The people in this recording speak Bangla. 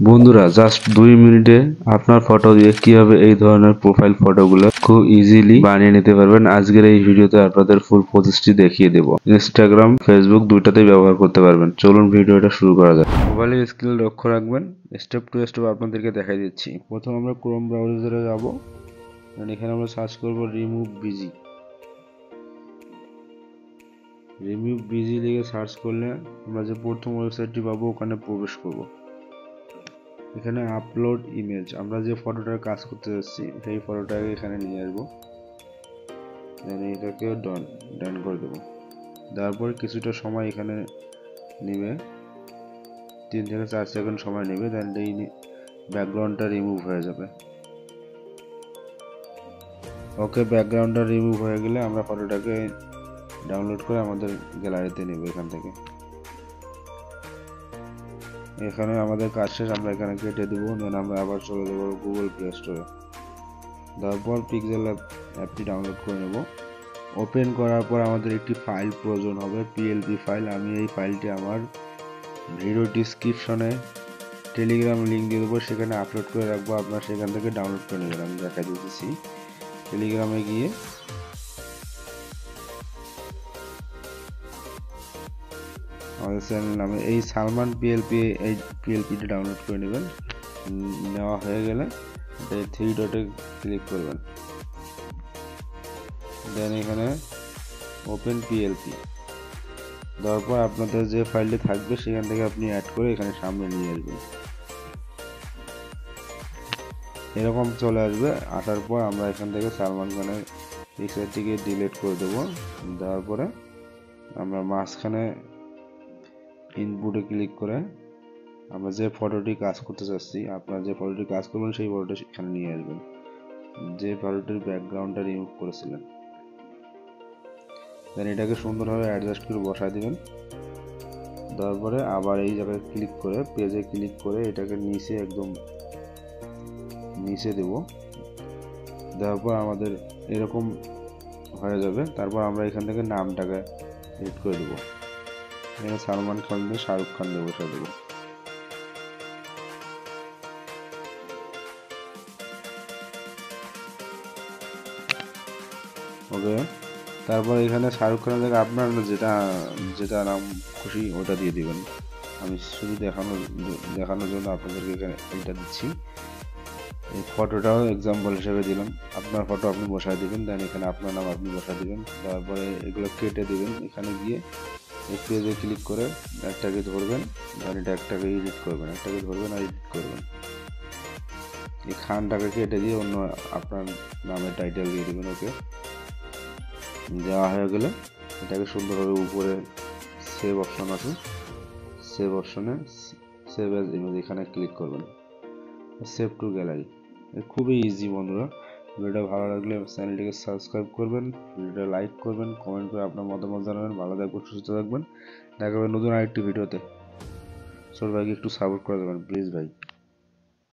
বন্ধুরা জাস্ট 2 মিনিটে আপনার ফটো দিয়ে কিভাবে এই ধরনের প্রোফাইল ফটোগুলো খুব ইজিলি বানিয়ে নিতে পারবেন আজকের এই ভিডিওতে আপনাদের ফুল প্রসেসটি দেখিয়ে দেব। ইনস্টাগ্রাম, ফেসবুক দুইটাতেই ব্যবহার করতে পারবেন। চলুন ভিডিওটা শুরু করা যাক। মোবাইলের স্ক্রিন লক্ষ্য রাখবেন, স্টেপ টু স্টেপ আপনাদেরকে দেখাই দিচ্ছি। প্রথম আমরা ক্রোম ব্রাউজারে যাব, এখানে আমরা সার্চ করব রিমুভ বিজি লিখে সার্চ করলে আমরা যে প্রথম ওয়েবসাইটটি পাবো ওখানে প্রবেশ করব। এখানে আপলোড ইমেজ, আমরা যে ফটোটার কাজ করতে যাচ্ছি সেই ফটোটাকে এখানে নিয়ে আসবো, এটাকে ডান করে দেবো। তারপর কিছুটা সময় এখানে নেবে, 3 থেকে 4 সেকেন্ড সময় নেবে, দেন এই ব্যাকগ্রাউন্ডটা রিমুভ হয়ে যাবে। ওকে, ব্যাকগ্রাউন্ডটা রিমুভ হয়ে গেলে আমরা ফটোটাকে ডাউনলোড করে আমাদের গ্যালারিতে নেব। এখান থেকে এখানে আমাদের কাজ শেষ, আমরা এখানে কেটে দেবো। দেন আমরা আবার চলে যাবো গুগল প্লে স্টোরে। তারপর পিক্সেল অ্যাপটি ডাউনলোড করে নেব। ওপেন করার পর আমাদের একটি ফাইল প্রয়োজন হবে, পিএলপি ফাইল। আমি এই ফাইলটি আমার ভিডিও ডিসক্রিপশনে টেলিগ্রাম লিঙ্ক দিয়ে দেবো, সেখানে আপলোড করে রাখবো। আপনারা সেখান থেকে ডাউনলোড করে নেবেন। আমি দেখা দিতেছি, টেলিগ্রামে গিয়ে আমাদের চ্যানেল নামে এই সালমান পিএলপিটা ডাউনলোড করে নেবেন। নেওয়া হয়ে গেলে 3 ডটে ক্লিক করবেন, দেন এখানে ওপেন পিএলপি দেওয়ার পর আপনাদের যে ফাইলটি থাকবে সেখান থেকে আপনি অ্যাড করে এখানে সামনে নিয়ে আসবেন। এরকম চলে আসবে। আসার পর আমরা এখান থেকে সালমান খানের পিকচারটিকে ডিলিট করে দেবো। দেওয়ার পরে আমরা মাঝখানে ইনপুটে ক্লিক করে আমরা যে ফটোটি কাজ করতে চাচ্ছি, আপনারা যে ফটোটি কাজ করবেন সেই ফটোটা এখানে নিয়ে আসবেন, যে ফটোটির ব্যাকগ্রাউন্ডটা রিমুভ করেছিলেন। দেন এটাকে সুন্দরভাবে অ্যাডজাস্ট করে বসায় দিবেন। তারপরে আবার এই জায়গায় ক্লিক করে পেজে ক্লিক করে এটাকে নিচে একদম নিচে দেব। দেওয়ার পর আমাদের এরকম হয়ে যাবে। তারপর আমরা এখান থেকে নামটাকে এডিট করে দেবো। এখানে সালমান খান দিয়ে শাহরুখ খান দিয়ে বসে দেবো। ওকে, তারপর এখানে শাহরুখ খানের জায়গায় আপনার যেটা নাম খুশি ওটা দিয়ে দিবেন। আমি শুধু দেখানোর জন্য আপনাদেরকে এখানে এটা দিচ্ছি। এই ফটোটাও এক্সাম্পল হিসেবে দিলাম। আপনার ফটো আপনি বসায় দিবেন, দেন এখানে আপনার নাম আপনি বসায় দিবেন। তারপরে এগুলো কেটে দিবেন। এখানে গিয়ে এই পেজে ক্লিক করে একটাকে ধরবেন, দেন এটা একটাকে এডিট করবেন, একটাকে ধরবেন আর এডিট করবেন। এই খানটাকে কেটে দিয়ে অন্য আপনার নামের টাইটেল দিয়ে দেবেন। ওকে, দেওয়া হয়ে গেলে এটাকে সুন্দরভাবে উপরে সেভ অপশন আছে, সেভ অপশনে সেভ অ্যাজ ইমেজ এখানে ক্লিক করবেন, সেভ টু গ্যালারি। খুবই ইজি বন্ধুরা। ভিডিওটা ভালো লাগলে চ্যানেলটিকে সাবস্ক্রাইব করবেন, ভিডিওটা লাইক করবেন, কমেন্ট করে আপনার মতামত জানাবেন। ভালো থাকবেন, সুস্থ থাকবেন। দেখা হবে নতুন আরেকটি ভিডিওতে। ছোট ভাইকে একটু সাপোর্ট করে দেবেন প্লিজ ভাই।